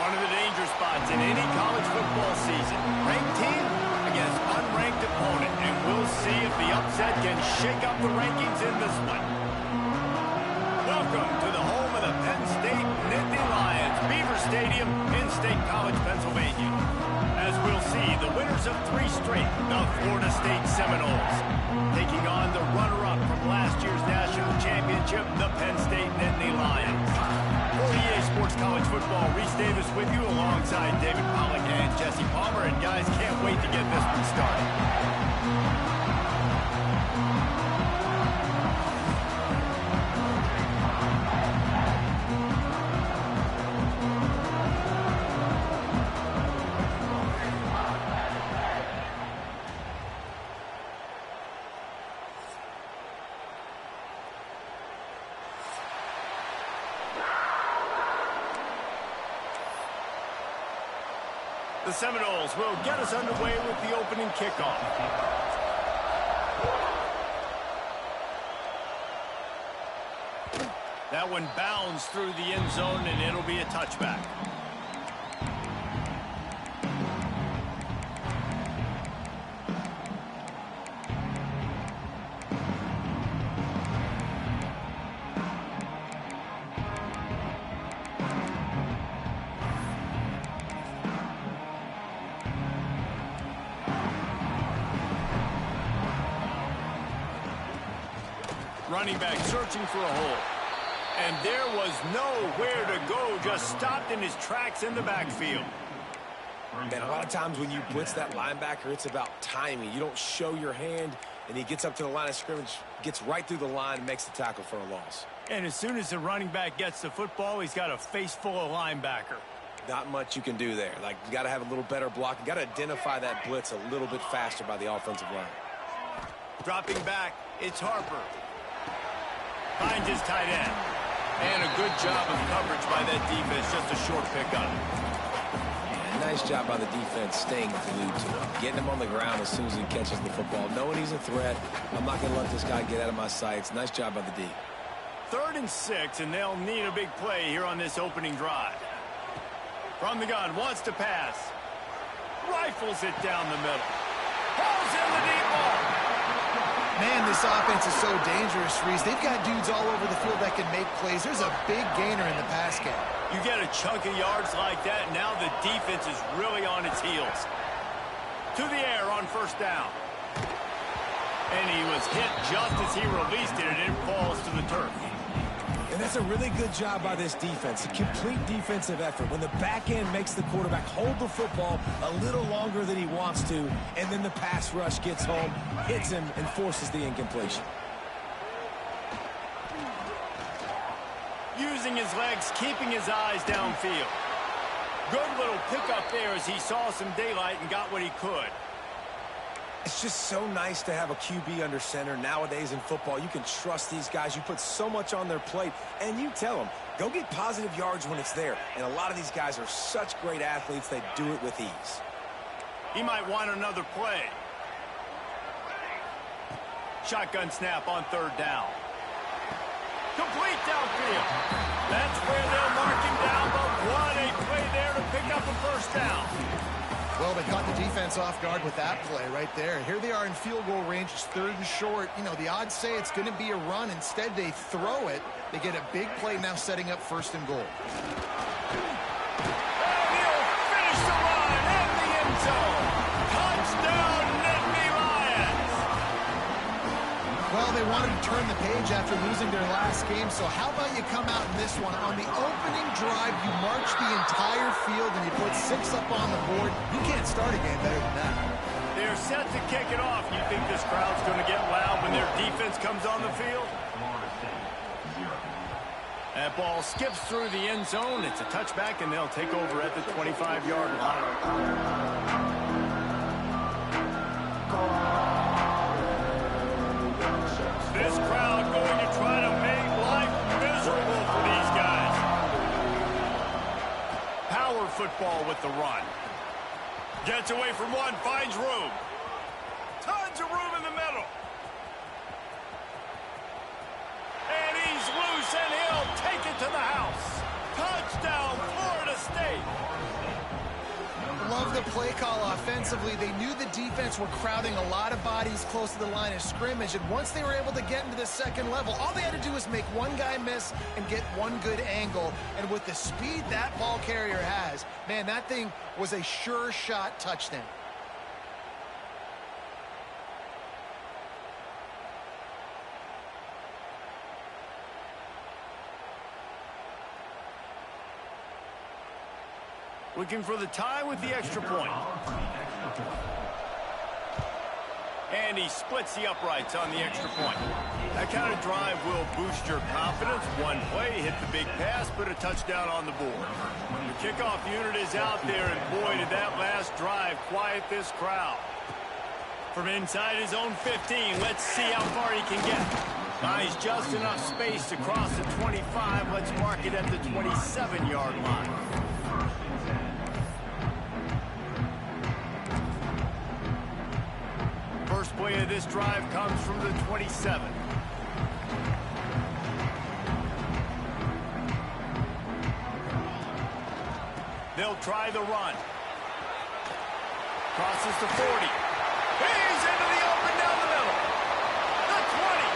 One of the danger spots in any college football season. Ranked team against unranked opponent. And we'll see if the upset can shake up the rankings in this one. Welcome to the home of the Penn State Nittany Lions, Beaver Stadium in State College, Pennsylvania. As we'll see, the winners of 3 straight, the Florida State Seminoles, taking on the runner-up from last year's national championship, the Penn State Nittany Lions. For EA Sports College Football, Reese Davis with you alongside David Pollack and Jesse Palmer. And guys, can't wait to get this one started. The Seminoles will get us underway with the opening kickoff. That one bounds through the end zone, and it'll be a touchback. Running back searching for a hole. And there was nowhere to go, just stopped in his tracks in the backfield. Man, a lot of times when you blitz that linebacker, it's about timing. You don't show your hand, and he gets up to the line of scrimmage, gets right through the line, and makes the tackle for a loss. And as soon as the running back gets the football, he's got a face full of linebacker. Not much you can do there. Like, you got to have a little better block. You got to identify that blitz a little bit faster by the offensive line. Dropping back, it's Harper. Finds his tight end. And a good job of coverage by that defense. Just a short pickup. Yeah, nice job by the defense staying glued to him. Getting him on the ground as soon as he catches the football. Knowing he's a threat. I'm not going to let this guy get out of my sights. Nice job by the D. 3rd and 6, and they'll need a big play here on this opening drive. From the gun, wants to pass. Rifles it down the middle. Pulls in the deep ball. Man, this offense is so dangerous, Reese. They've got dudes all over the field that can make plays. There's a big gainer in the pass game. You get a chunk of yards like that, now the defense is really on its heels. To the air on 1st down. And he was hit just as he released it, and it falls to the turf. And that's a really good job by this defense. A complete defensive effort. When the back end makes the quarterback hold the football a little longer than he wants to, and then the pass rush gets home, hits him, and forces the incompletion. Using his legs, keeping his eyes downfield. Good little pickup there as he saw some daylight and got what he could. It's just so nice to have a QB under center. Nowadays in football, you can trust these guys. You put so much on their plate, and you tell them, go get positive yards when it's there. And a lot of these guys are such great athletes, they do it with ease. He might want another play. Shotgun snap on 3rd down. Complete downfield. That's where they'll mark him down, but what a play there to pick up a 1st down. Well, they caught the defense off guard with that play right there. Here they are in field goal range. It's 3rd and short. You know, the odds say it's going to be a run. Instead, they throw it. They get a big play now setting up 1st and goal. And he'll finish the line in the end zone. Touchdown, Nittany Lions. Well, they wanted to turn the page after losing their last game, so how about you come out in this one? On the opening drive, you march the entire field and you put 6 up on the board. You can't start a game better than that. They're set to kick it off. You think this crowd's going to get loud when their defense comes on the field? That ball skips through the end zone. It's a touchback, and they'll take over at the 25-yard line. This crowd going to try to make life miserable for these guys. Power football with the run. Gets away from one, finds room. Tons of room in the middle. And he's loose, and he'll take it to the house. Touchdown, Florida State. Love the play call offensively. They knew the defense were crowding a lot of bodies close to the line of scrimmage, and once they were able to get into the second level, all they had to do was make one guy miss and get one good angle. And with the speed that ball carrier has, man, that thing was a sure shot touchdown. Looking for the tie with the extra point. And he splits the uprights on the extra point. That kind of drive will boost your confidence. One play, hit the big pass, put a touchdown on the board. The kickoff unit is out there, and boy, did that last drive quiet this crowd. From inside his own 15, let's see how far he can get. Buys just enough space to cross the 25. Let's mark it at the 27-yard line. First play of this drive comes from the 27. They'll try the run. Crosses the 40. He's into the open down the middle. The 20.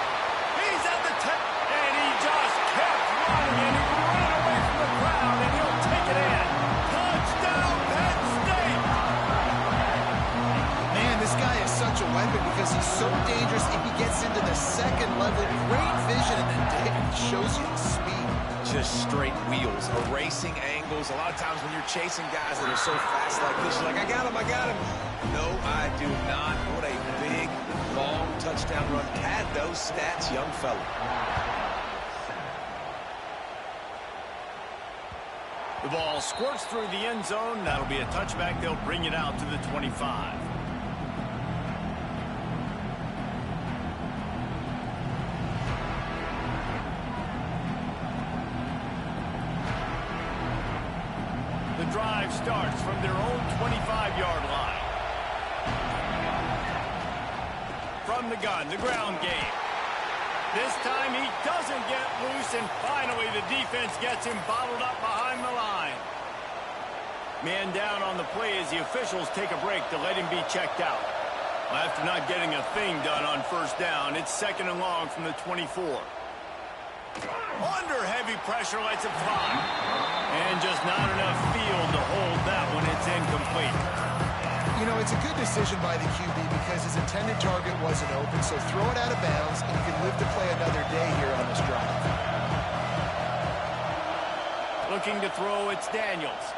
He's at the 10. And he just kept running, and he ran away from the crowd, and he'll take it in. Touchdown, Penn State. Man, this guy is such a weapon because he's so dangerous if he gets into the second level. Great vision, and then David shows you the speed. Just straight wheels, erasing angles. A lot of times when you're chasing guys that are so fast like this, you're like, I got him, I got him. No, I do not. What a big, long touchdown run. Pad those stats, young fella. The ball squirts through the end zone. That'll be a touchback. They'll bring it out to the 25. The drive starts from their own 25-yard line. From the gun, the ground game. This time he doesn't get loose, and finally the defense gets him bottled up behind the line. Man down on the play as the officials take a break to let him be checked out. Well, after not getting a thing done on first down, it's second and long from the 24. Under heavy pressure, lets it fly. And just not enough field to hold that one. It's incomplete. You know, it's a good decision by the QB because his intended target wasn't open, so throw it out of bounds, and you can live to play another day here on this drive. Looking to throw, it's Daniels.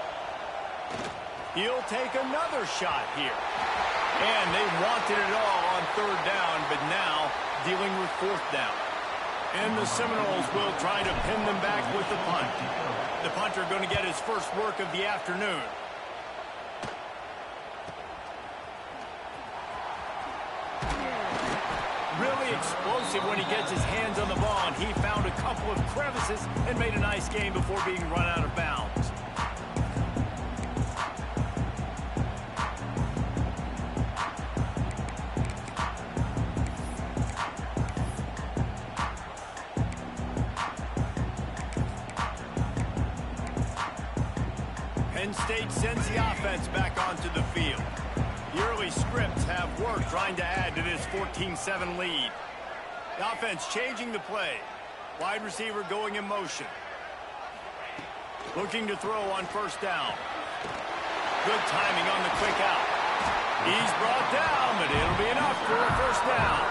He'll take another shot here. And they wanted it all on third down, but now dealing with fourth down. And the Seminoles will try to pin them back with the punt. The punter going to get his first work of the afternoon. Really explosive when he gets his hands on the ball, and he found a couple of crevices and made a nice game before being run out of bounds. Penn State sends the offense back onto the field. The early scripts have worked trying to add to this 14-7 lead. The offense changing the play. Wide receiver going in motion. Looking to throw on first down. Good timing on the quick out. He's brought down, but it'll be enough for a first down.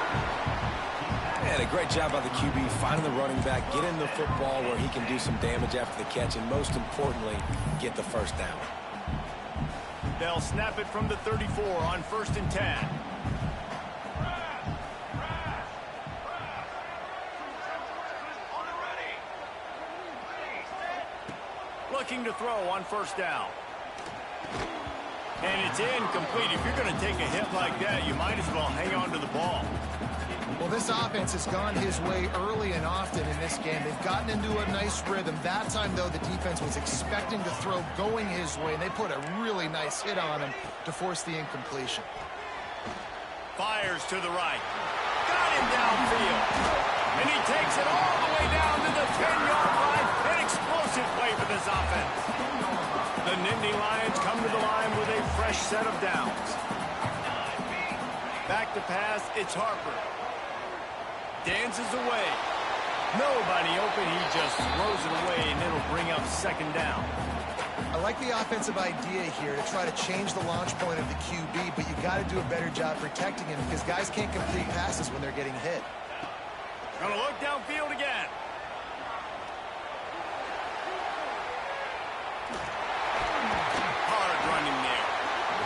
And a great job by the QB finding the running back, get in the football where he can do some damage after the catch, and most importantly, get the first down. They'll snap it from the 34 on 1st and 10. Looking to throw on first down. And it's incomplete. If you're going to take a hit like that, you might as well hang on to the ball. Well, this offense has gone his way early and often in this game. They've gotten into a nice rhythm. That time, though, the defense was expecting to throw going his way, and they put a really nice hit on him to force the incompletion. Fires to the right. Got him downfield. And he takes it all the way down to the 10-yard line. An explosive play for this offense. The Nittany Lions come to the line with a fresh set of downs. Back to pass, it's Harper. Dances away. Nobody open, he just throws it away, and it'll bring up second down. I like the offensive idea here to try to change the launch point of the QB, but you got to do a better job protecting him because guys can't complete passes when they're getting hit. Gonna look downfield again. Hard running there.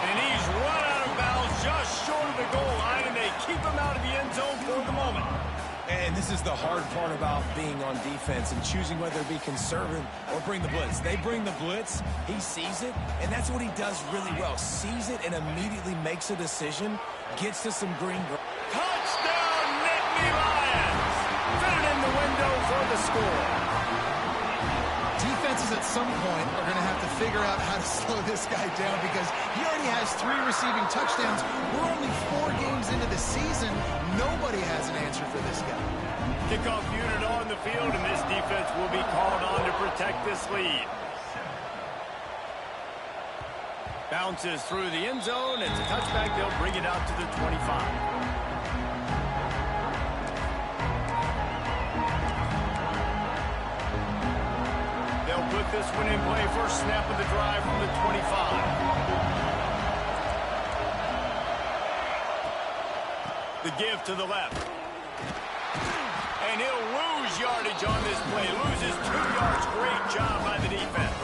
And he's run out of bounds just short of the goal line, and they keep him out of the end zone for the moment. And this is the hard part about being on defense and choosing whether to be conservative or bring the blitz. They bring the blitz, he sees it, and that's what he does really well. Sees it and immediately makes a decision, gets to some green. Touchdown, Nittany Lions! Fit it in the window for the score. Defenses at some point are going to have to figure out how to slow this guy down because he already has 3 receiving touchdowns. We're only 4 games into the season. Nobody has an answer for this guy. Kickoff unit on the field, and this defense will be called on to protect this lead. Bounces through the end zone. It's a touchback. They'll bring it out to the 25. They'll put this one in play. First snap of the drive from the 25. The give to the left. And he'll lose yardage on this play. Loses 2 yards. Great job by the defense.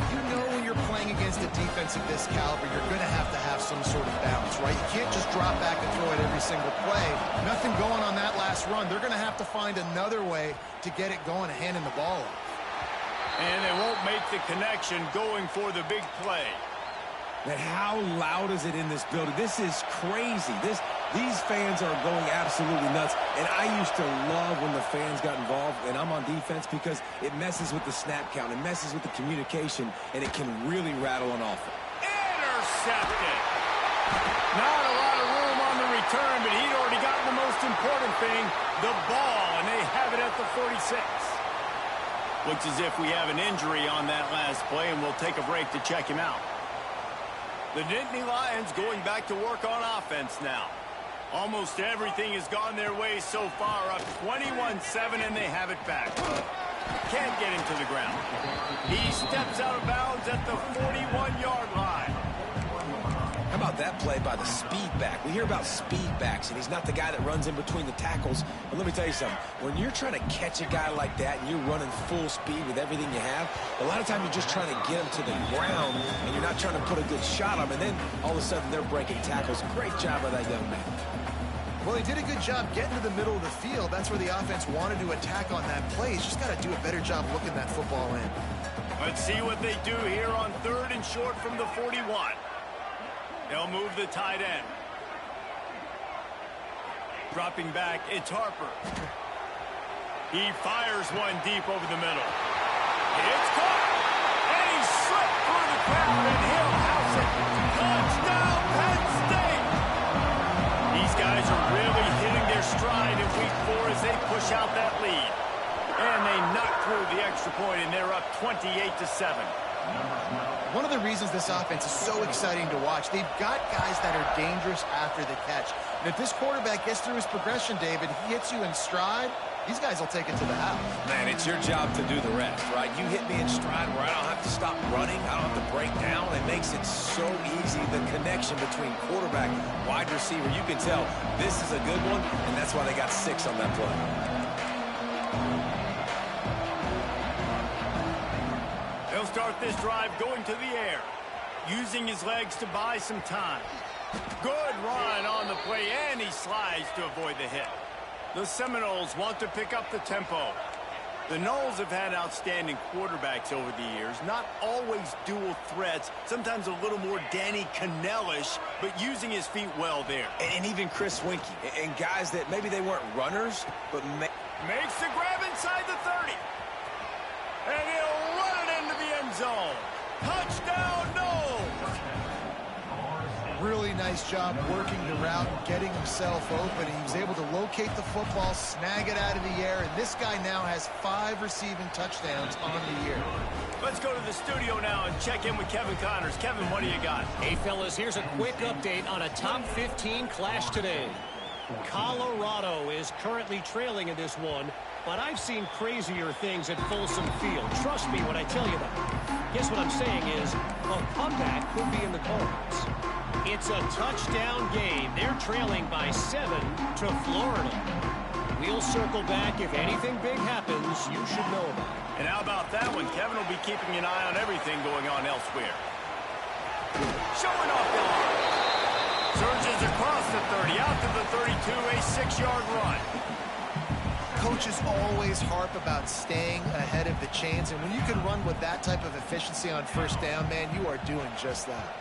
You know when you're playing against a defense of this caliber, you're going to have some sort of balance, right? You can't just drop back and throw it every single play. Nothing going on that last run. They're going to have to find another way to get it going and handing the ball off. And they won't make the connection going for the big play. Man, how loud is it in this building? This is crazy. These fans are going absolutely nuts. And I used to love when the fans got involved, and I'm on defense, because it messes with the snap count. It messes with the communication, and it can really rattle an offense. Intercepted. Not a lot of room on the return, but he'd already gotten the most important thing, the ball, and they have it at the 46. Looks as if we have an injury on that last play, and we'll take a break to check him out. The Nittany Lions going back to work on offense now. Almost everything has gone their way so far, up 21-7, and they have it back. Can't get him to the ground. He steps out of bounds at the 41-yard line. How about that play by the speed back? We hear about speed backs, and he's not the guy that runs in between the tackles. But let me tell you something. When you're trying to catch a guy like that and you're running full speed with everything you have, a lot of times you're just trying to get him to the ground, and you're not trying to put a good shot on him, and then all of a sudden they're breaking tackles. Great job by that young man. Well, he did a good job getting to the middle of the field. That's where the offense wanted to attack on that play. He's just got to do a better job looking that football in. Let's see what they do here on 3rd and short from the 41. They'll move the tight end. Dropping back, it's Harper. He fires one deep over the middle. It's caught! And he slipped through the crowd, and he'll house it. Touchdown, Penn State! These guys are really hitting their stride in week 4 as they push out that lead. And they knock through the extra point, and they're up 28-7. One of the reasons this offense is so exciting to watch, they've got guys that are dangerous after the catch. And if this quarterback gets through his progression, David, he hits you in stride, these guys will take it to the house. Man, it's your job to do the rest, right? You hit me in stride where I don't have to stop running. I don't have to break down. It makes it so easy, the connection between quarterback, wide receiver. You can tell this is a good one, and that's why they got 6 on that play. They'll start this drive going to the air, using his legs to buy some time. Good run on the play, and he slides to avoid the hit. The Seminoles want to pick up the tempo. The Noles have had outstanding quarterbacks over the years, not always dual threats, sometimes a little more Danny Cannell-ish, but using his feet well there. And even Chris Winkie, and guys that maybe they weren't runners, but makes the grab inside the 30. And he'll run it into the end zone. Touchdown, Noles! Really nice job working the route and getting himself open. He was able to locate the football, snag it out of the air, and this guy now has 5 receiving touchdowns on the year. Let's go to the studio now and check in with Kevin Connors. Kevin, what do you got? Hey, fellas, here's a quick update on a top 15 clash today. Colorado is currently trailing in this one, but I've seen crazier things at Folsom Field. Trust me when I tell you that. Guess what I'm saying is a comeback could be in the cards. It's a touchdown game. They're trailing by 7 to Florida. We'll circle back. If anything big happens, you should know about it. And how about that one? Kevin will be keeping an eye on everything going on elsewhere. Showing off the arm. Surges across the 30, out to the 32, a 6-yard run. Coaches always harp about staying ahead of the chains, and when you can run with that type of efficiency on first down, man, you are doing just that.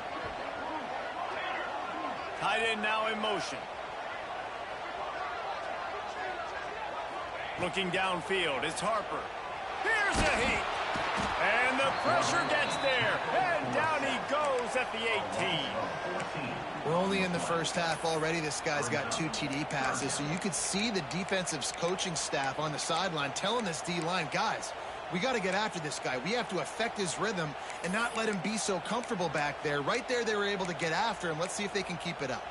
Tight end now in motion. Looking downfield, it's Harper. Here's a heat. And the pressure gets there. And down he goes at the 18. We're only in the first half already. This guy's got 2 TD passes, so you could see the defensive coaching staff on the sideline telling this D-line, guys, we got to get after this guy. We have to affect his rhythm and not let him be so comfortable back there. Right there, they were able to get after him. Let's see if they can keep it up.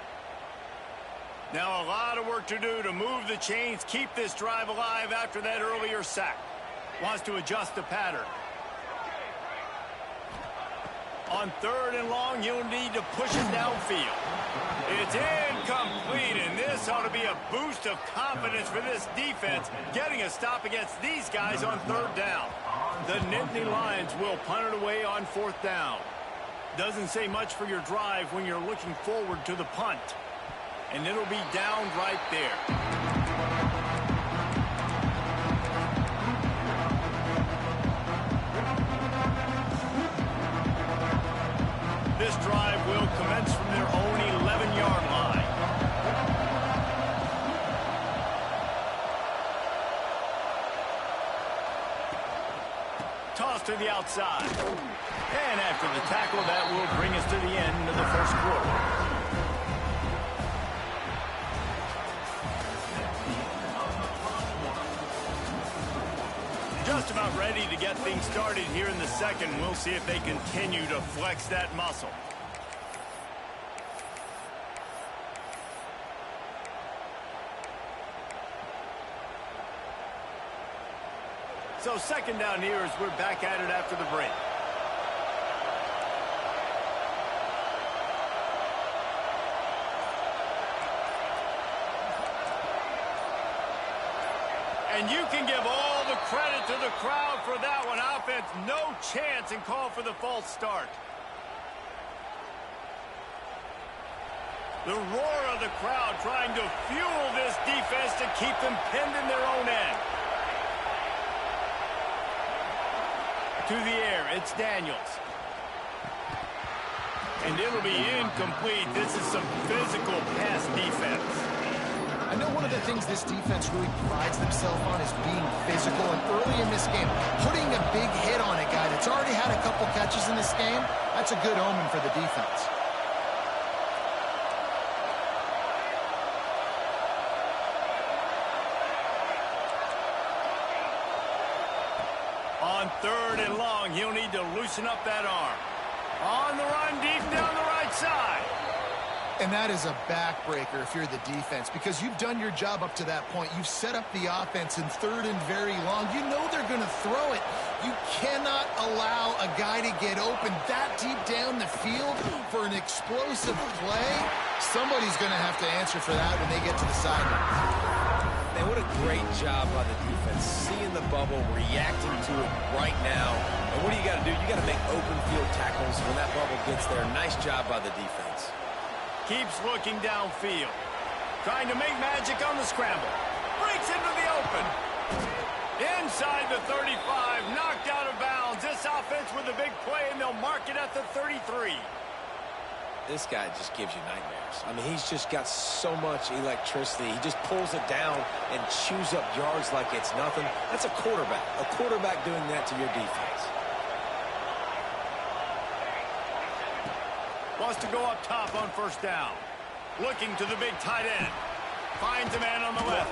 Now a lot of work to do to move the chains, keep this drive alive after that earlier sack. Wants to adjust the pattern. On 3rd and long, you'll need to push it downfield. It's incomplete, and this ought to be a boost of confidence for this defense, getting a stop against these guys on 3rd down. The Nittany Lions will punt it away on 4th down. Doesn't say much for your drive when you're looking forward to the punt. And it'll be down right there. This drive will commence from their own 11-yard line. Toss to the outside. And after the tackle, that will bring us to the end of the first quarter. Just about ready to get things started here in the second. We'll see if they continue to flex that muscle. So 2nd down here as we're back at it after the break. And you can give all the credit to the crowd for that one. Offense, no chance, and call for the false start. The roar of the crowd trying to fuel this defense to keep them pinned in their own end. To the air, it's Daniels. And it'll be incomplete. This is some physical pass defense. I know one of the things this defense really prides themselves on is being physical, and early in this game, putting a big hit on a guy that's already had a couple catches in this game, that's a good omen for the defense. On 3rd and long, he'll need to loosen up that arm. On the run, deep down the right side. And that is a backbreaker if you're the defense, because you've done your job up to that point. You've set up the offense in 3rd and very long. You know they're going to throw it. You cannot allow a guy to get open that deep down the field for an explosive play. Somebody's going to have to answer for that when they get to the sideline. Man, what a great job by the defense, seeing the bubble, reacting to it right now. And what do you got to do? You got to make open field tackles when that bubble gets there. Nice job by the defense. Keeps looking downfield. Trying to make magic on the scramble. Breaks into the open. Inside the 35. Knocked out of bounds. This offense with a big play, and they'll mark it at the 33. This guy just gives you nightmares. I mean, he's just got so much electricity. He just pulls it down and chews up yards like it's nothing. That's a quarterback. A quarterback doing that to your defense. Wants to go up top on 1st down. Looking to the big tight end. Finds a man on the left.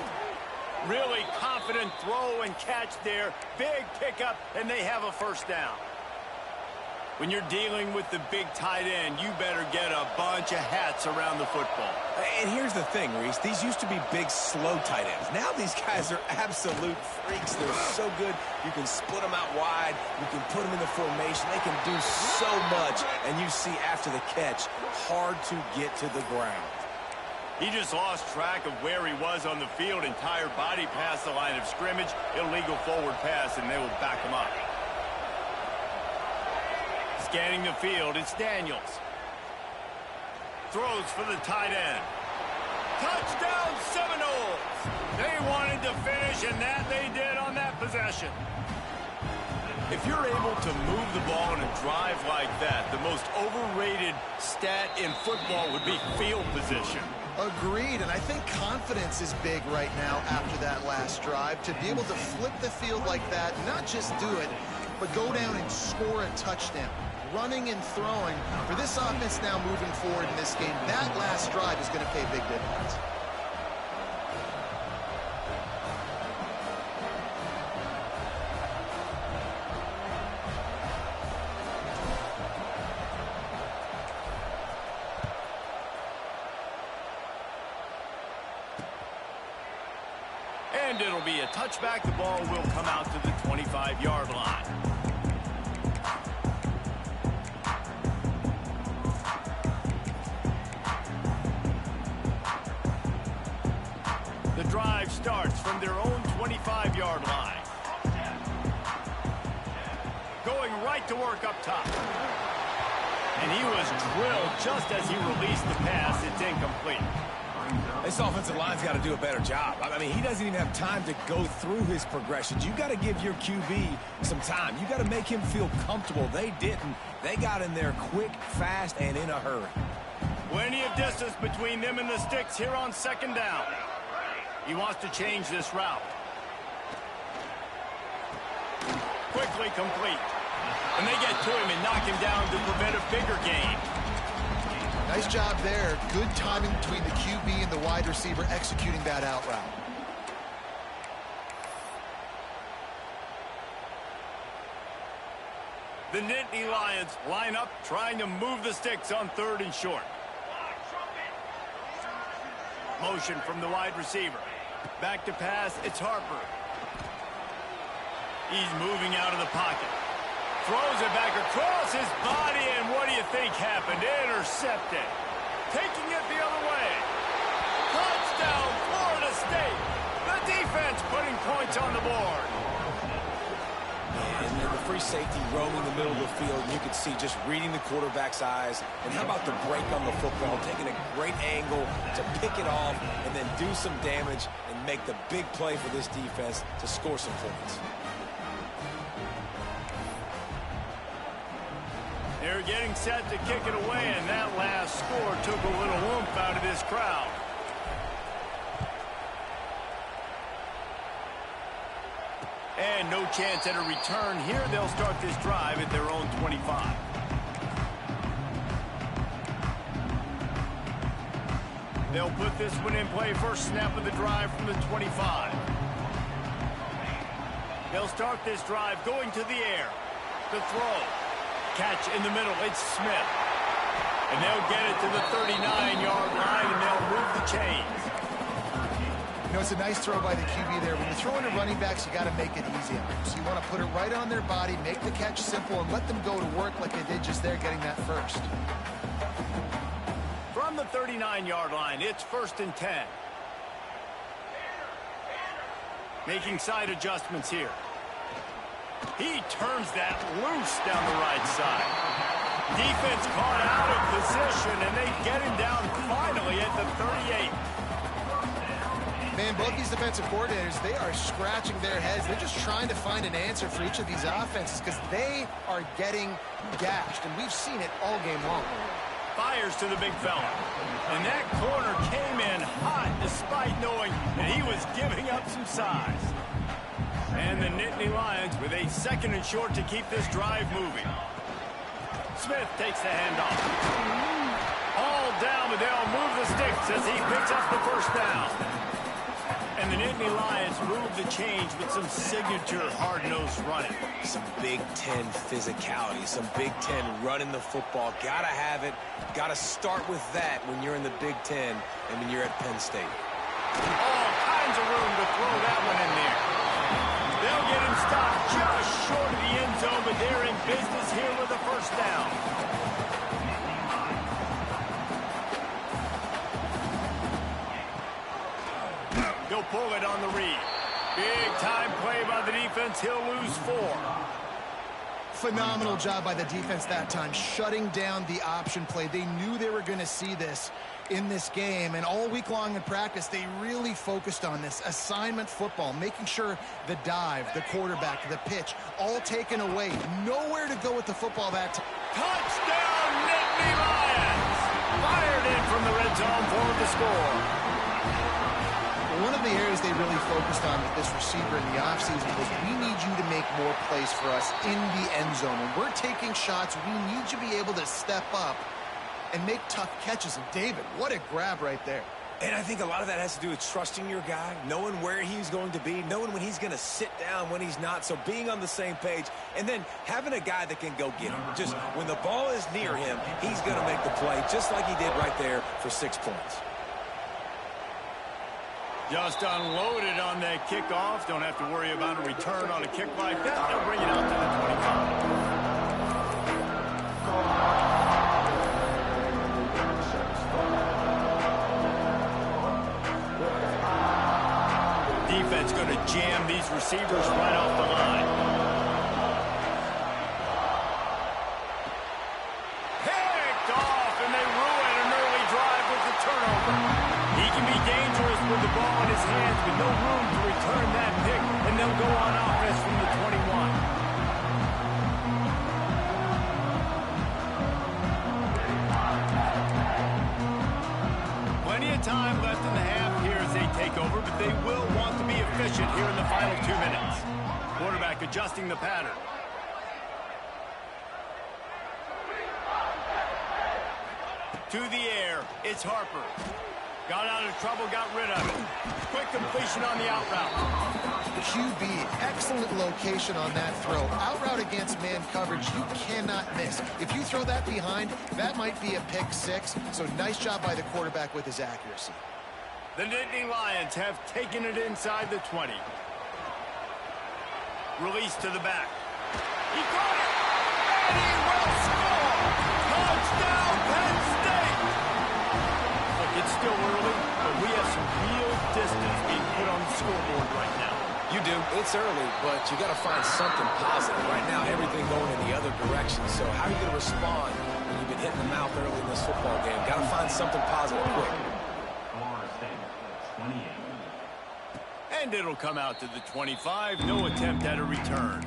Really confident throw and catch there. Big pickup, and they have a first down. When you're dealing with the big tight end, you better get a bunch of hats around the football. And here's the thing, Reese. These used to be big, slow tight ends. Now these guys are absolute freaks. They're so good. You can split them out wide. You can put them in the formation. They can do so much. And you see after the catch, hard to get to the ground. He just lost track of where he was on the field. Entire body past the line of scrimmage. Illegal forward pass, and they will back him up. Scanning the field, it's Daniels. Throws for the tight end. Touchdown Seminoles! They wanted to finish, and that they did on that possession. If you're able to move the ball in a drive like that, the most overrated stat in football would be field position. Agreed, and I think confidence is big right now after that last drive. To be able to flip the field like that, not just do it, but go down and score a touchdown. Running and throwing. For this offense now moving forward in this game, that last drive is going to pay big dividends. And it'll be a touchback. The ball will come out to the 25-yard line. The drive starts from their own 25-yard line. Going right to work up top. And he was drilled just as he released the pass. It's incomplete. This offensive line's got to do a better job. I mean, he doesn't even have time to go through his progressions. You got to give your QB some time. You got to make him feel comfortable. They didn't. They got in there quick, fast, and in a hurry. Plenty of distance between them and the sticks here on second down. He wants to change this route. Quickly complete. And they get to him and knock him down to prevent a bigger gain. Nice job there. Good timing between the QB and the wide receiver executing that out route. The Nittany Lions line up, trying to move the sticks on 3rd and short. Motion from the wide receiver. Back to pass, it's Harper. He's moving out of the pocket. Throws it back across his body, and what do you think happened? Intercepted. Taking it the other way. Touchdown, Florida State. The defense putting points on the board. And the free safety roaming the middle of the field, and you can see just reading the quarterback's eyes. And how about the break on the football, taking a great angle to pick it off and then do some damage and make the big play for this defense to score some points. They're getting set to kick it away, and that last score took a little oomph out of this crowd. And no chance at a return here. They'll start this drive at their own 25. They'll put this one in play. First snap of the drive from the 25. They'll start this drive going to the air. The throw. Catch in the middle. It's Smith. And they'll get it to the 39-yard line, and they'll move the chains. You know, it's a nice throw by the QB there. When you're throwing to running backs, you got to make it easy on them. So you want to put it right on their body, make the catch simple, and let them go to work like they did just there, getting that first. From the 39-yard line, it's 1st and 10. Making side adjustments here. He turns that loose down the right side. Defense caught out of position, and they get him down finally at the 38. Man, both these defensive coordinators, they are scratching their heads. They're just trying to find an answer for each of these offenses because they are getting gashed, and we've seen it all game long. Fires to the big fella. And that corner came in hot despite knowing that he was giving up some size. And the Nittany Lions with a 2nd and short to keep this drive moving. Smith takes the handoff. Hauled down, but they'll move the sticks as he picks up the first down. And the Nittany Lions move the change with some signature hard-nosed running. Some Big Ten physicality, some Big Ten running the football. Gotta have it. Gotta start with that when you're in the Big Ten and when you're at Penn State. All kinds of room to throw that one in there. They'll get him stopped just short of the end zone, but they're in business here with a first down. He'll pull it on the read. Big time play by the defense. He'll lose 4. Phenomenal job by the defense that time, shutting down the option play. They knew they were going to see this in this game, and all week long in practice, they really focused on this assignment football, making sure the dive, the quarterback, the pitch, all taken away. Nowhere to go with the football that time. Touchdown, Nittany Lions! Fired in from the red zone for the score. One of the areas they really focused on with this receiver in the offseason was, we need you to make more plays for us in the end zone. When we're taking shots, we need you to be able to step up and make tough catches. And David, what a grab right there. And I think a lot of that has to do with trusting your guy, knowing where he's going to be, knowing when he's going to sit down, when he's not. So being on the same page, and then having a guy that can go get him. Just when the ball is near him, he's going to make the play, just like he did right there for 6 points. Just unloaded on that kickoff. Don't have to worry about a return on a kick like that. They'll bring it out to the 25. Defense going to jam these receivers right off the line. Picked off, and they ruin an early drive with the turnover. He can be dangerous with the ball in his hands, with no room to return that pick, and they'll go on offense from the 21. Plenty of time left in the half here as they take over, but they will want to be efficient here in the final 2 minutes. Quarterback adjusting the pattern. To the air, it's Harper. Got out of trouble, got rid of it. Quick completion on the out route. QB, excellent location on that throw. Out route against man coverage, you cannot miss. If you throw that behind, that might be a pick 6. So nice job by the quarterback with his accuracy. The Nittany Lions have taken it inside the 20. Release to the back. He caught it! And he will score! Touchdown, Penn State! Look, it's still early, but we have some real distance being put on the scoreboard right now. You do. It's early, but you got to find something positive. Right now, everything going in the other direction. So how are you going to respond when you've been hitting the mouth early in this football game? Got to find something positive quick. And it'll come out to the 25. No attempt at a return.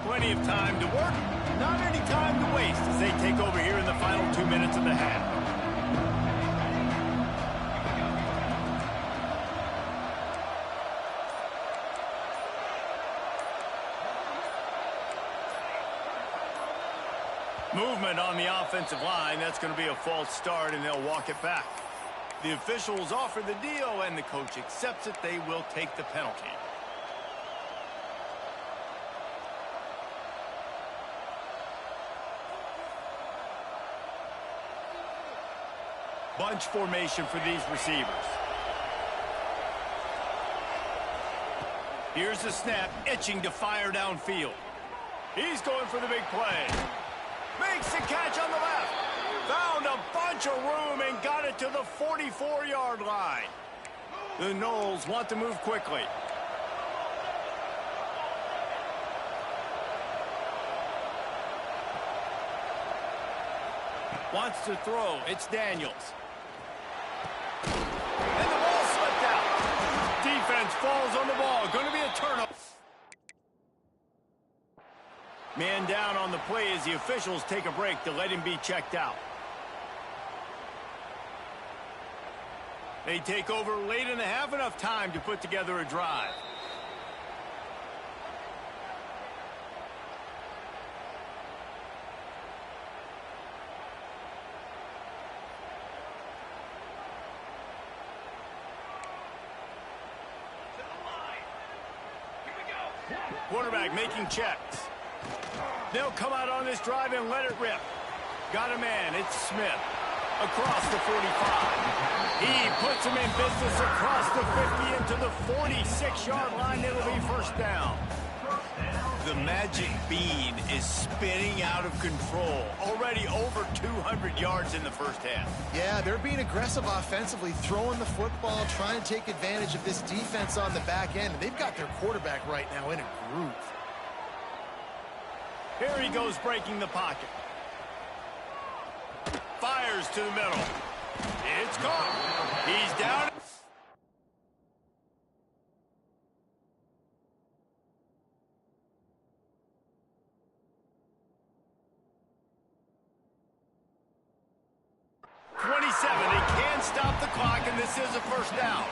Plenty of time to work, not any time to waste as they take over here in the final 2 minutes of the half. Movement on the offensive line. That's going to be a false start, and they'll walk it back. The officials offer the deal, and the coach accepts it. They will take the penalty. Bunch formation for these receivers. Here's the snap, itching to fire downfield. He's going for the big play. Makes the catch on the left. Found a bunch of room and got it to the 44-yard line. The Noles want to move quickly. Wants to throw. It's Daniels. And the ball slipped out. Defense falls on the ball. Going to be a turnover. Man down on the play as the officials take a break to let him be checked out. They take over late in the half, enough time to put together a drive. Quarterback making checks. They'll come out on this drive and let it rip. Got a man. It's Smith. Across the 45. He puts him in business across the 50 into the 46-yard line. It'll be first down. The magic bean is spinning out of control. Already over 200 yards in the first half. Yeah, they're being aggressive offensively, throwing the football, trying to take advantage of this defense on the back end. They've got their quarterback right now in a groove. Here he goes, breaking the pocket. Fires to the middle. It's caught. He's down. They can't stop the clock, and this is a first down.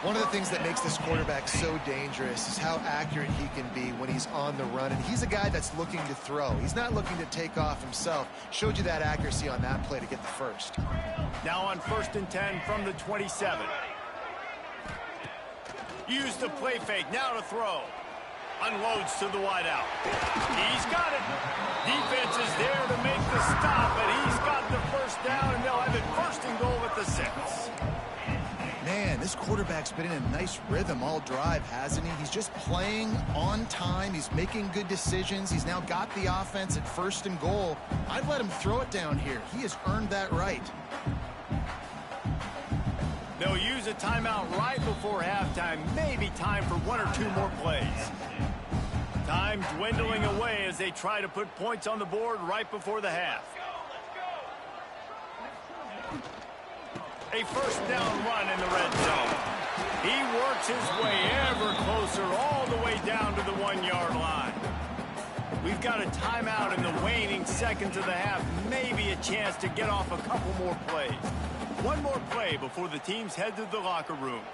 One of the things that makes this quarterback so dangerous is how accurate he can be when he's on the run. And he's a guy that's looking to throw. He's not looking to take off himself. Showed you that accuracy on that play to get the first. Now on 1st and 10 from the 27. Use the play fake. Now to throw. Unloads to the wideout. He's got it. Defense is there to make the stop, but he's got the first down, and they'll have it 1st and goal at the 6. Man, this quarterback's been in a nice rhythm all drive, hasn't he? He's just playing on time. He's making good decisions. He's now got the offense at 1st and goal. I'd let him throw it down here. He has earned that right. They'll use a timeout right before halftime. Maybe time for 1 or 2 more plays. Time dwindling away as they try to put points on the board right before the half. A first down run in the red zone. He works his way ever closer all the way down to the 1-yard line. We've got a timeout in the waning seconds of the half. Maybe a chance to get off a couple more plays. 1 more play before the teams head to the locker rooms.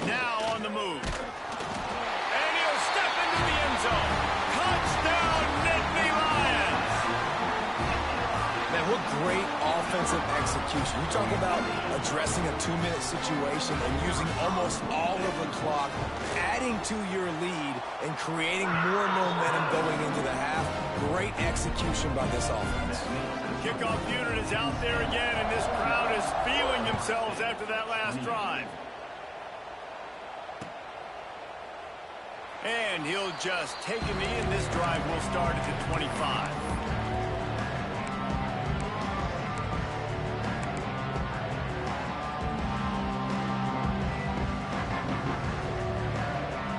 Now on the move. And he'll step into the end zone. Touchdown, Nittany Lions! Man, what great offensive execution. You talk about addressing a 2-minute situation and using almost all of the clock, adding to your lead and creating more momentum going into the half. Great execution by this offense. Kickoff unit is out there again, and this crowd is feeling themselves after that last drive. And he'll just take a knee, and this drive will start at the 25.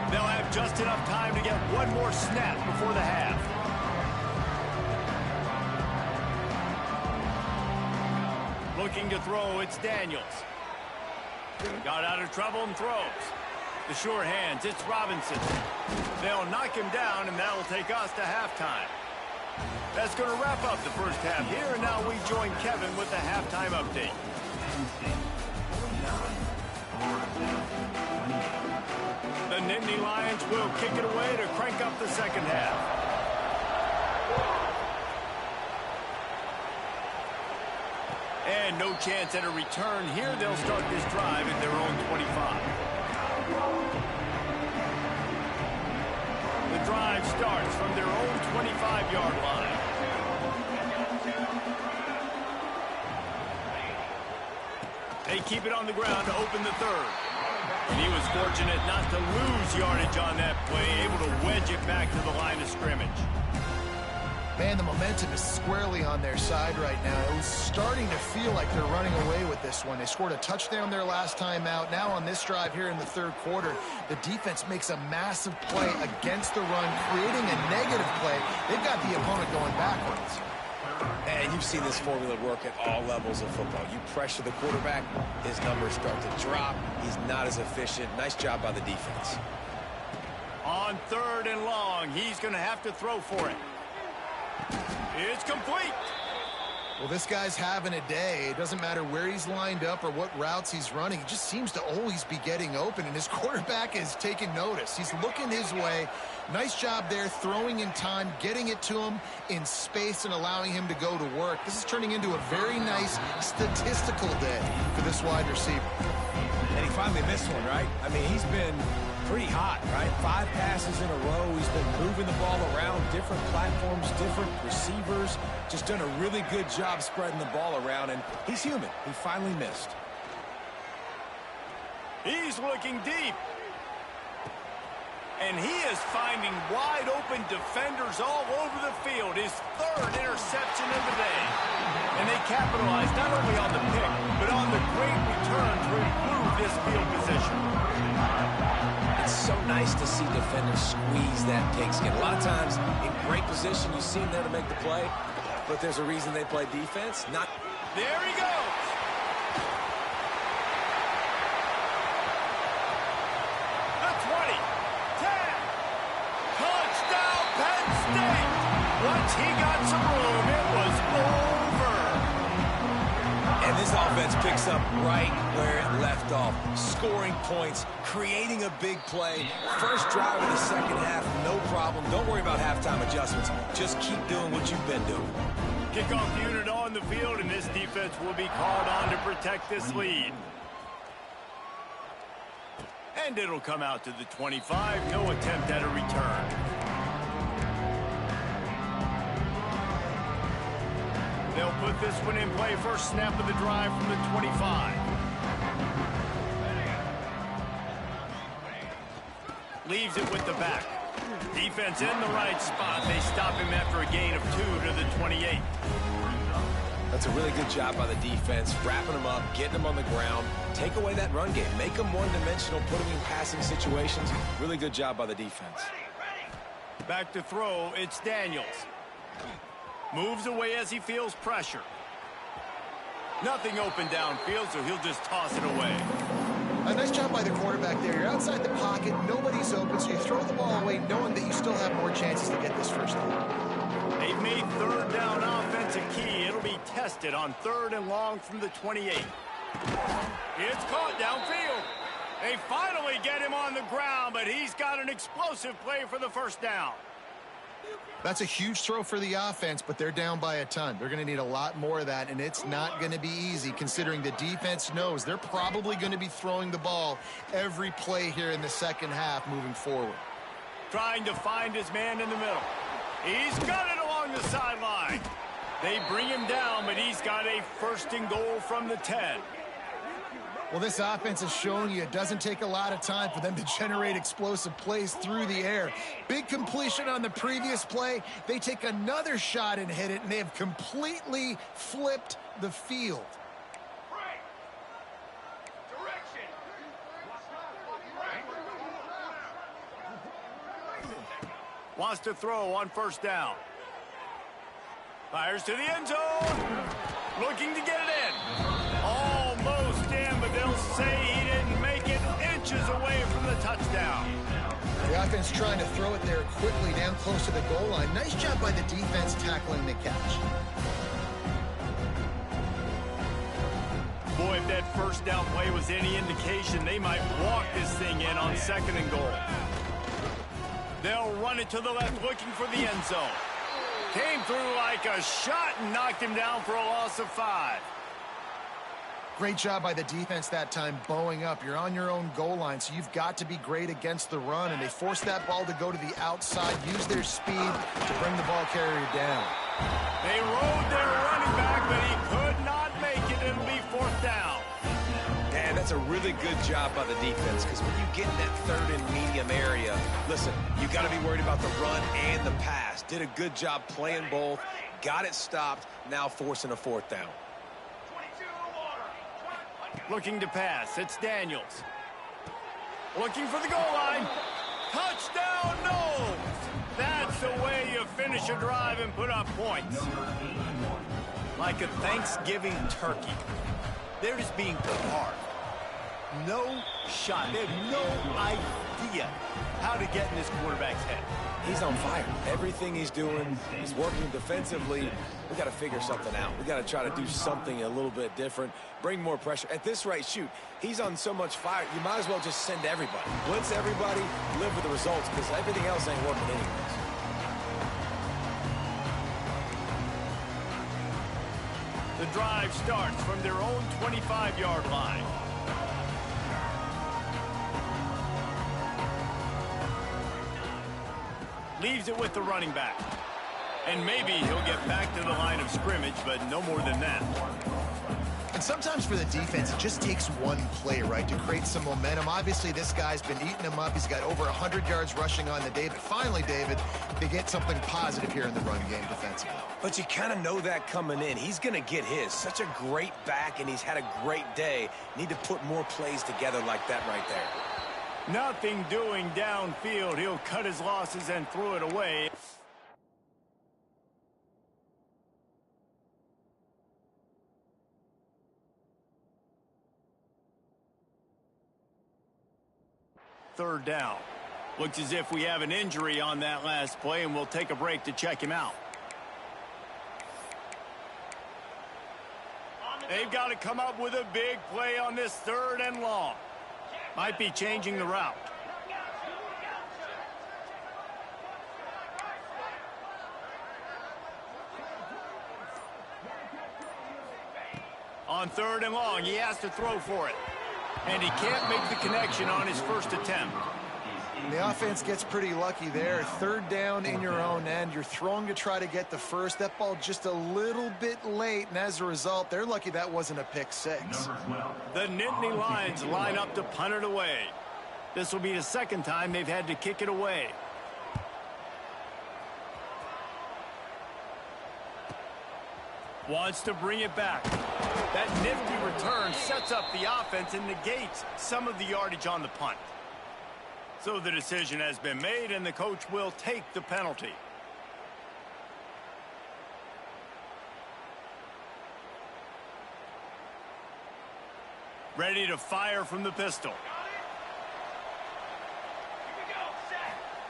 They'll have just enough time to get 1 more snap before the half. Looking to throw, it's Daniels. Got out of trouble and throws. The sure hands, it's Robinson. They'll knock him down, and that'll take us to halftime. That's going to wrap up the first half here, and now we join Kevin with the halftime update. The Nittany Lions will kick it away to crank up the second half. And no chance at a return here. They'll start this drive at their own 25. The drive starts from their own 25-yard line. They keep it on the ground to open the third. And he was fortunate not to lose yardage on that play, able to wedge it back to the line of scrimmage. Man, the momentum is squarely on their side right now. It was starting to feel like they're running away with this one. They scored a touchdown their last time out. Now on this drive here in the third quarter, the defense makes a massive play against the run, creating a negative play. They've got the opponent going backwards. And you've seen this formula work at all levels of football. You pressure the quarterback, his numbers start to drop. He's not as efficient. Nice job by the defense. On 3rd and long, he's going to have to throw for it. It's complete. Well, this guy's having a day. It doesn't matter where he's lined up or what routes he's running. He just seems to always be getting open, and his quarterback is taking notice. He's looking his way. Nice job there, throwing in time, getting it to him in space and allowing him to go to work. This is turning into a very nice statistical day for this wide receiver. And he finally missed one, right? I mean, he's been pretty hot, right? 5 passes in a row. He's been moving the ball around, different platforms, different receivers. Just done a really good job spreading the ball around, and he's human. He finally missed. He's looking deep. And he is finding wide-open defenders all over the field. His 3rd interception of the day. And they capitalized not only on the pick, but on the great return to improve this field position. It's so nice to see defenders squeeze that pigskin. A lot of times, in great position, you see them there to make the play, but there's a reason they play defense. Not. There he goes. The 20. 10. Touchdown, Penn State. Once he got some room, it was over. And this offense picks up right where it left off. Scoring points, creating a big play. First drive of the second half, no problem. Don't worry about halftime adjustments. Just keep doing what you've been doing. Kickoff unit on the field, and this defense will be called on to protect this lead. And it'll come out to the 25. No attempt at a return. They'll put this one in play. First snap of the drive from the 25. Leaves it with the back. Defense in the right spot. They stop him after a gain of 2 to the 28. That's a really good job by the defense, wrapping them up, getting them on the ground. Take away that run game. Make them one-dimensional, put them in passing situations. Really good job by the defense. Back to throw, it's Daniels. Moves away as he feels pressure. Nothing open downfield, so he'll just toss it away. A nice job by the quarterback there. You're outside the pocket, nobody's open, so you throw the ball away knowing that you still have more chances to get this first down. They've made 3rd down offense a key. It'll be tested on 3rd and long from the 28. It's caught downfield. They finally get him on the ground, but he's got an explosive play for the first down. That's a huge throw for the offense, but they're down by a ton. They're going to need a lot more of that, and it's not going to be easy considering the defense knows they're probably going to be throwing the ball every play here in the second half moving forward. Trying to find his man in the middle. He's got it along the sideline. They bring him down, but he's got a 1st and goal from the 10. Well, this offense has shown you it doesn't take a lot of time for them to generate explosive plays through the air. Big completion on the previous play. They take another shot and hit it, and they have completely flipped the field. Wants to throw on 1st down. Fires to the end zone. Looking to get it in. Almost in, but they'll say he didn't make it, inches away from the touchdown. The offense trying to throw it there quickly down close to the goal line. Nice job by the defense tackling the catch. Boy, if that 1st down play was any indication, they might walk this thing in on 2nd and goal. They'll run it to the left, looking for the end zone. Came through like a shot and knocked him down for a loss of 5. Great job by the defense that time, bowing up. You're on your own goal line, so you've got to be great against the run, and they force that ball to go to the outside, use their speed to bring the ball carrier down. They rode their running back, but he could not make it. It'll be 4th down. And that's a really good job by the defense, because when you get in that 3rd and medium area, listen, you got to be worried about the run and the pass. Did a good job playing both, got it stopped, now forcing a 4th down. Looking to pass, it's Daniels. Looking for the goal line. Touchdown, no! That's the way you finish a drive and put up points. Like a Thanksgiving turkey. They're just being carved. No shot. They have no idea idea how to get in this quarterback's head. He's on fire. Everything he's doing, he's working defensively. We got to figure something out. We got to try to do something a little bit different, bring more pressure. At this rate, shoot, he's on so much fire, you might as well just send everybody. Blitz everybody, live with the results, because everything else ain't working anyways. The drive starts from their own 25-yard line. Leaves it with the running back. And maybe he'll get back to the line of scrimmage, but no more than that. And sometimes for the defense, it just takes one play, right, to create some momentum. Obviously, this guy's been eating them up. He's got over 100 yards rushing on the day. But finally, David, they get something positive here in the run game defensively. But you kind of know that coming in. He's going to get his. Such a great back, and he's had a great day. Need to put more plays together like that right there. Nothing doing downfield. He'll cut his losses and throw it away. Third down. Looks as if we have an injury on that last play, and we'll take a break to check him out. They've got to come up with a big play on this 3rd and long. Might be changing the route. On 3rd and long, he has to throw for it. And he can't make the connection on his first attempt. The offense gets pretty lucky there. 3rd down in your own end. You're throwing to try to get the first. That ball just a little bit late, and as a result, they're lucky that wasn't a pick 6. The Nittany Lions line up to punt it away. This will be the 2nd time they've had to kick it away. Wants to bring it back. That nifty return sets up the offense and negates some of the yardage on the punt. So the decision has been made, and the coach will take the penalty. Ready to fire from the pistol.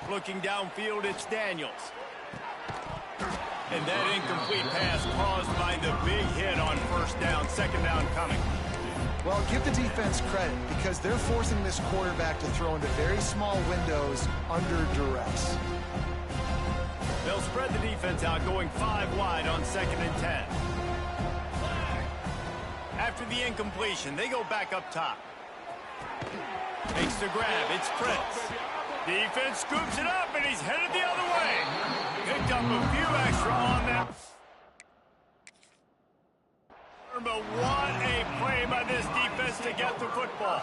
Looking downfield, it's Daniels. And that incomplete pass caused by the big hit on 1st down, 2nd down coming. Well, give the defense credit because they're forcing this quarterback to throw into very small windows under duress. They'll spread the defense out, going 5 wide on 2nd and 10. After the incompletion, they go back up top. Makes the grab. It's Prince. Defense scoops it up, and he's headed the other way. Picked up a few extra on that. But what a play by this defense to get the football.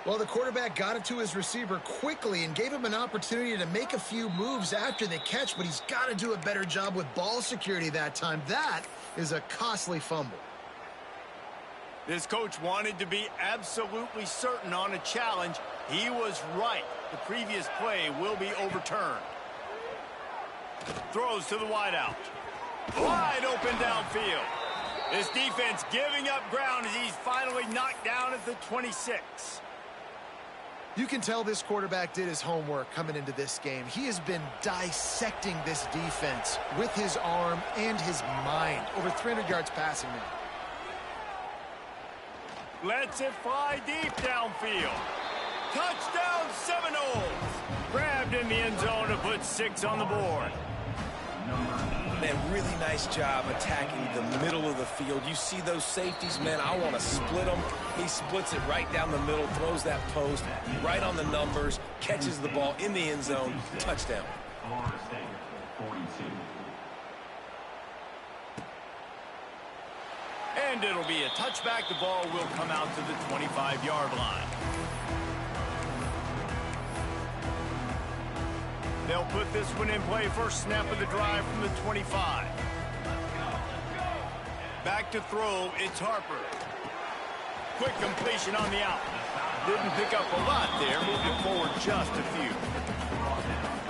Well, the quarterback got it to his receiver quickly and gave him an opportunity to make a few moves after the catch, but he's got to do a better job with ball security that time. That is a costly fumble. This coach wanted to be absolutely certain on a challenge. He was right. The previous play will be overturned. Throws to the wideout. Wide open downfield. This defense giving up ground as he's finally knocked down at the 26. You can tell this quarterback did his homework coming into this game. He has been dissecting this defense with his arm and his mind. Over 300 yards passing now. Lets it fly deep downfield. Touchdown Seminoles. Grabbed in the end zone to put 6 on the board. Man, really nice job attacking the middle of the field. You see those safeties, man, I want to split them. He splits it right down the middle, throws that post, right on the numbers, catches the ball in the end zone, touchdown. And it'll be a touchback. The ball will come out to the 25-yard line. They'll put this one in play. First snap of the drive from the 25. Back to throw, it's Harper. Quick completion on the out. Didn't pick up a lot there, moving forward just a few.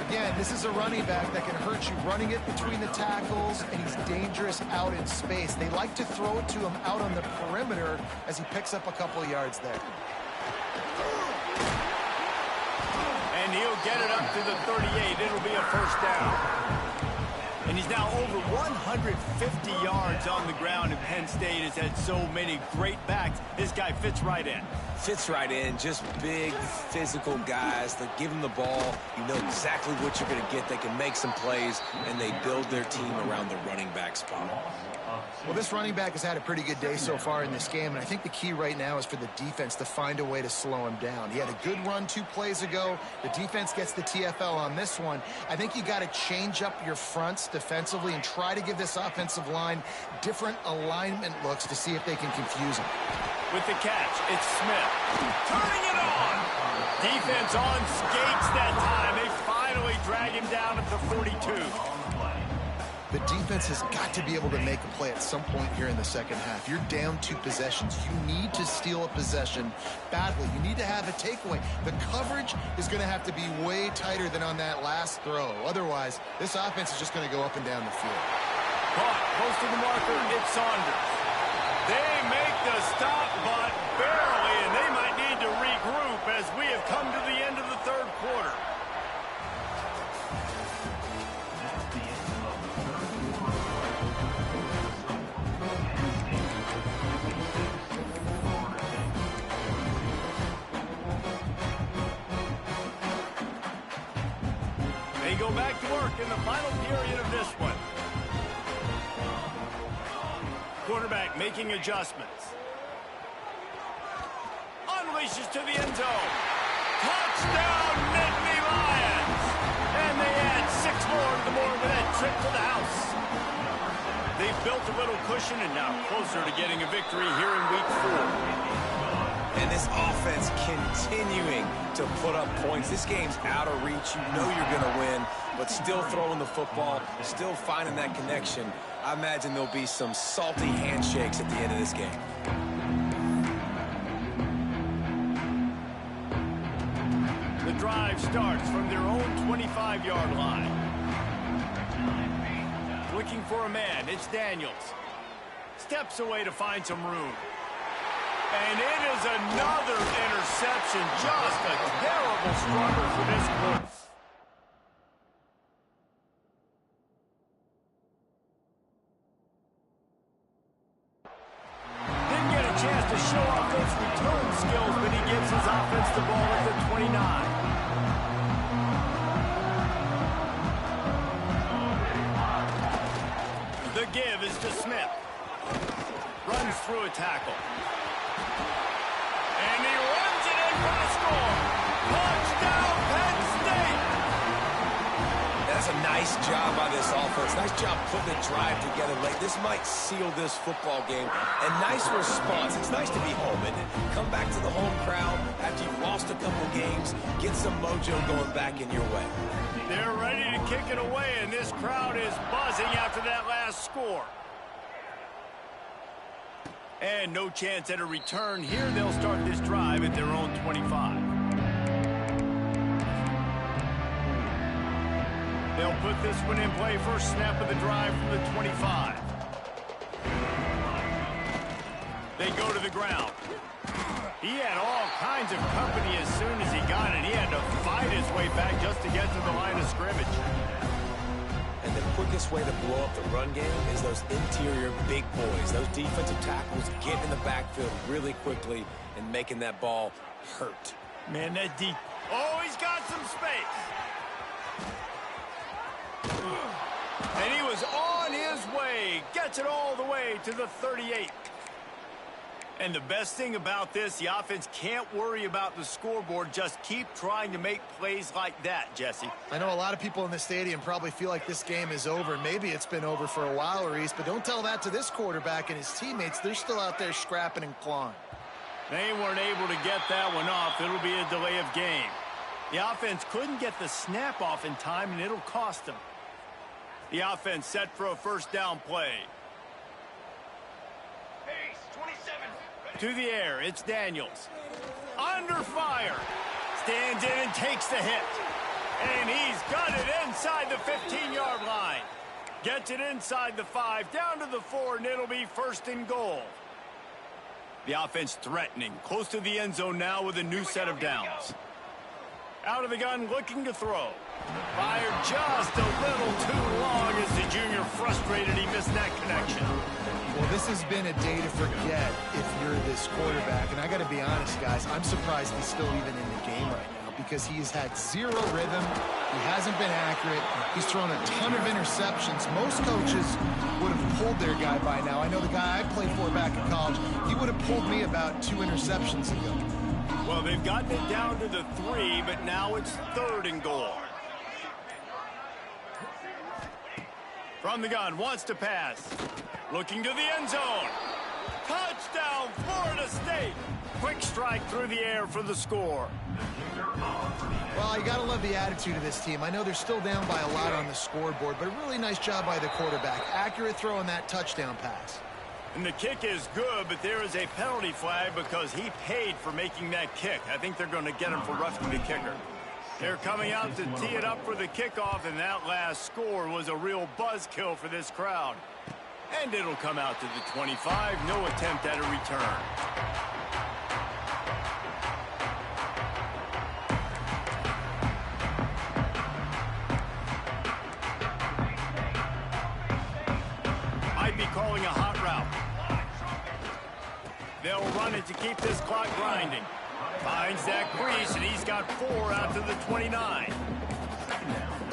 Again, this is a running back that can hurt you running it between the tackles, and he's dangerous out in space. They like to throw it to him out on the perimeter as he picks up a couple of yards there. And he'll get it up to the 38. It'll be a first down. And he's now over 150 yards on the ground, and Penn State has had so many great backs. This guy fits right in. Fits right in. Just big, physical guys that give him the ball. You know exactly what you're going to get. They can make some plays, and they build their team around the running back spot. Well, this running back has had a pretty good day so far in this game, and I think the key right now is for the defense to find a way to slow him down. He had a good run 2 plays ago. The defense gets the TFL on this one. I think you got to change up your fronts defensively and try to give this offensive line different alignment looks to see if they can confuse him. With the catch, it's Smith. Turning it on. Defense on skates that time. They finally drag him down at the 42. The defense has got to be able to make a play at some point here in the second half. You're down 2 possessions. You need to steal a possession badly. You need to have a takeaway. The coverage is going to have to be way tighter than on that last throw. Otherwise, this offense is just going to go up and down the field. Caught close to the marker, it's Saunders. They make the stop, but barely, and they might need to regroup as we have come to the end of the third quarter. They go back to work in the final period of this one. Quarterback making adjustments. Unleashes to the end zone. Touchdown, Nittany Lions! And they add 6 more to the board with that trip to the house. They've built a little cushion and now closer to getting a victory here in week 4. And this offense continuing to put up points. This game's out of reach. You know you're going to win, but still throwing the football, still finding that connection. I imagine there'll be some salty handshakes at the end of this game. The drive starts from their own 25-yard line. Looking for a man, it's Daniels. Steps away to find some room. And it is another interception. Just a terrible struggle for this course. Didn't get a chance to show off those return skills, but he gives his offense the ball at the 29. The give is to Smith. Runs through a tackle. And he runs it in for the score. Touchdown, Penn State! That's a nice job by this offense. Nice job putting the drive together late. This might seal this football game. And nice response. It's nice to be home, isn't it? Come back to the home crowd after you've lost a couple games. Get some mojo going back in your way. They're ready to kick it away, and this crowd is buzzing after that last score. And no chance at a return here. They'll start this drive at their own 25. They'll put this one in play. First snap of the drive from the 25. They go to the ground. He had all kinds of company as soon as he got it. He had to fight his way back just to get to the line of scrimmage. And the quickest way to blow up the run game is those interior big boys. Those defensive tackles getting in the backfield really quickly and making that ball hurt. Man, that deep. Oh, he's got some space. And he was on his way. Gets it all the way to the 38. And the best thing about this, the offense can't worry about the scoreboard. Just keep trying to make plays like that, Jesse. I know a lot of people in the stadium probably feel like this game is over. Maybe it's been over for a while, Reese, but don't tell that to this quarterback and his teammates. They're still out there scrapping and clawing. They weren't able to get that one off. It'll be a delay of game. The offense couldn't get the snap off in time, and it'll cost them. The offense set for a first down play. To the air, it's Daniels. Under fire. Stands in and takes the hit. And he's got it inside the 15-yard line. Gets it inside the 5, down to the 4, and it'll be first and goal. The offense threatening, close to the end zone now with a new set of downs. Out of the gun, looking to throw. Fired just a little too long as the junior frustrated he missed that connection. Well, this has been a day to forget if you're this quarterback. And I got to be honest, guys, I'm surprised he's still even in the game right now because he's had zero rhythm. He hasn't been accurate. He's thrown a ton of interceptions. Most coaches would have pulled their guy by now. I know the guy I played for back in college, he would have pulled me about 2 interceptions ago. Well, they've gotten it down to the 3, but now it's 3rd and goal. From the gun, wants to pass. Looking to the end zone. Touchdown, Florida State. Quick strike through the air for the score. Well, you got to love the attitude of this team. I know they're still down by a lot on the scoreboard, but a really nice job by the quarterback. Accurate throw on that touchdown pass. And the kick is good, but there is a penalty flag because he paid for making that kick. I think they're going to get him for roughing the kicker. They're coming out to tee it up for the kickoff, and that last score was a real buzzkill for this crowd. And it'll come out to the 25. No attempt at a return. Might be calling a hot route. They'll run it to keep this clock grinding. Finds that crease, and he's got 4 out to the 29.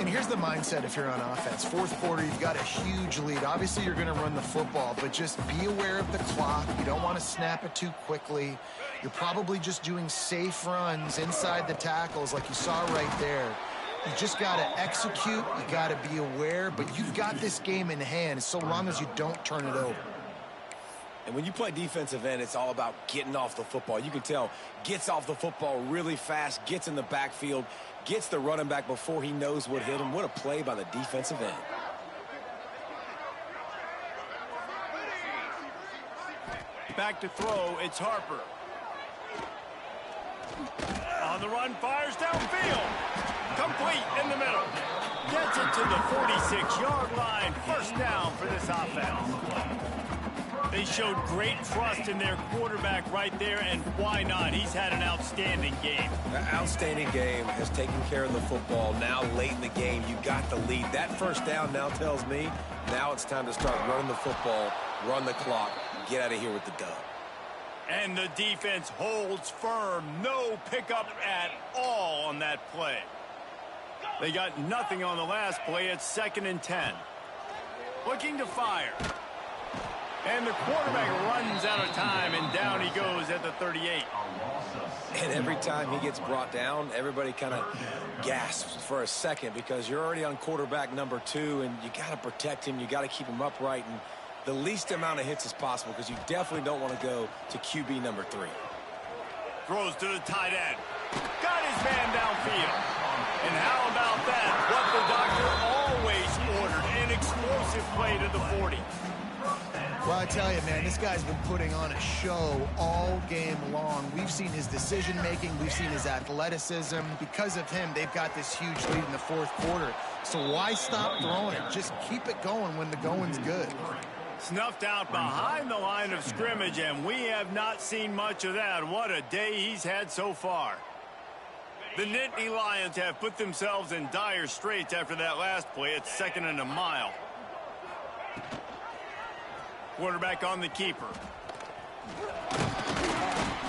And here's the mindset if you're on offense. 4th quarter, you've got a huge lead. Obviously, you're going to run the football, but just be aware of the clock. You don't want to snap it too quickly. You're probably just doing safe runs inside the tackles like you saw right there. You just got to execute. You got to be aware, but you've got this game in hand so long as you don't turn it over. And when you play defensive end, it's all about getting off the football. You can tell, gets off the football really fast, gets in the backfield, gets the running back before he knows what hit him. What a play by the defensive end. Back to throw, it's Harper. On the run, fires downfield. Complete in the middle. Gets it to the 46-yard line. 1st down for this offense. They showed great trust in their quarterback right there, and why not? He's had an outstanding game. An outstanding game, has taken care of the football. Now late in the game, you got the lead. That 1st down now tells me now it's time to start running the football, run the clock, get out of here with the dub. And the defense holds firm. No pickup at all on that play. They got nothing on the last play. It's 2nd and 10. Looking to fire. And the quarterback runs out of time, and down he goes at the 38. And every time he gets brought down, everybody kind of gasps for a second because you're already on quarterback number 2, and you got to protect him. You got to keep him upright and the least amount of hits as possible because you definitely don't want to go to QB number 3. Throws to the tight end. Got his man downfield. And how about that? What the doctor always ordered, an explosive play to the 40. Well, I tell you, man, this guy's been putting on a show all game long. We've seen his decision-making. We've seen his athleticism. Because of him, they've got this huge lead in the 4th quarter. So why stop throwing it? Just keep it going when the going's good. Snuffed out behind the line of scrimmage, and we have not seen much of that. What a day he's had so far. The Nittany Lions have put themselves in dire straits after that last play. It's 2nd and a mile. Quarterback on the keeper.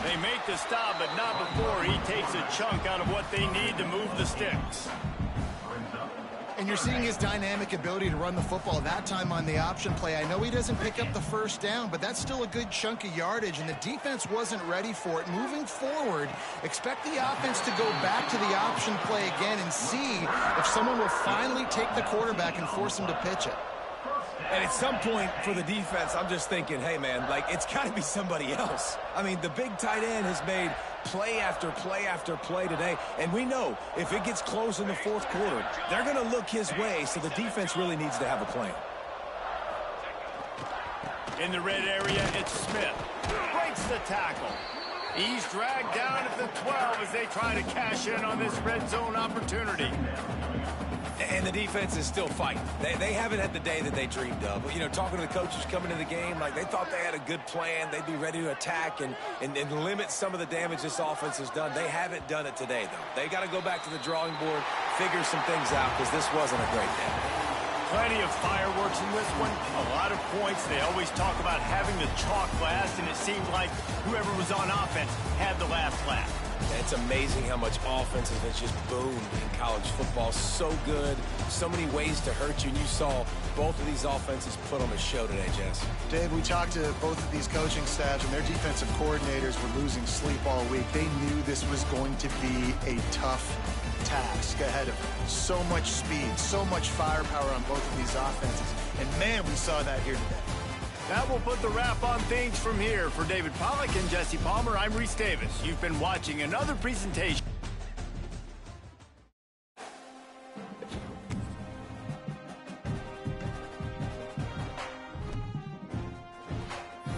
They make the stop, but not before he takes a chunk out of what they need to move the sticks. And you're seeing his dynamic ability to run the football that time on the option play. I know he doesn't pick up the 1st down, but that's still a good chunk of yardage, and the defense wasn't ready for it. Moving forward, expect the offense to go back to the option play again and see if someone will finally take the quarterback and force him to pitch it. And at some point for the defense, I'm just thinking, hey, man, like, it's got to be somebody else. I mean, the big tight end has made play after play after play today. And we know if it gets close in the 4th quarter, they're going to look his way, so the defense really needs to have a plan. In the red area, it's Smith. Breaks the tackle. He's dragged down at the 12 as they try to cash in on this red zone opportunity. And the defense is still fighting. They haven't had the day that they dreamed of. You know, talking to the coaches coming into the game, like they thought they had a good plan. They'd be ready to attack and limit some of the damage this offense has done. They haven't done it today, though. They got to go back to the drawing board, figure some things out, because this wasn't a great day. Plenty of fireworks in this one. A lot of points. They always talk about having the chalk last, and it seemed like whoever was on offense had the last laugh. It's amazing how much offense has just boomed in college football. So good, so many ways to hurt you, and you saw both of these offenses put on a show today, Jess. Dave, we talked to both of these coaching staffs, and their defensive coordinators were losing sleep all week. They knew this was going to be a tough task ahead of them. So much speed, so much firepower on both of these offenses, and man, we saw that here today. That will put the wrap on things from here. For David Pollack and Jesse Palmer, I'm Reese Davis. You've been watching another presentation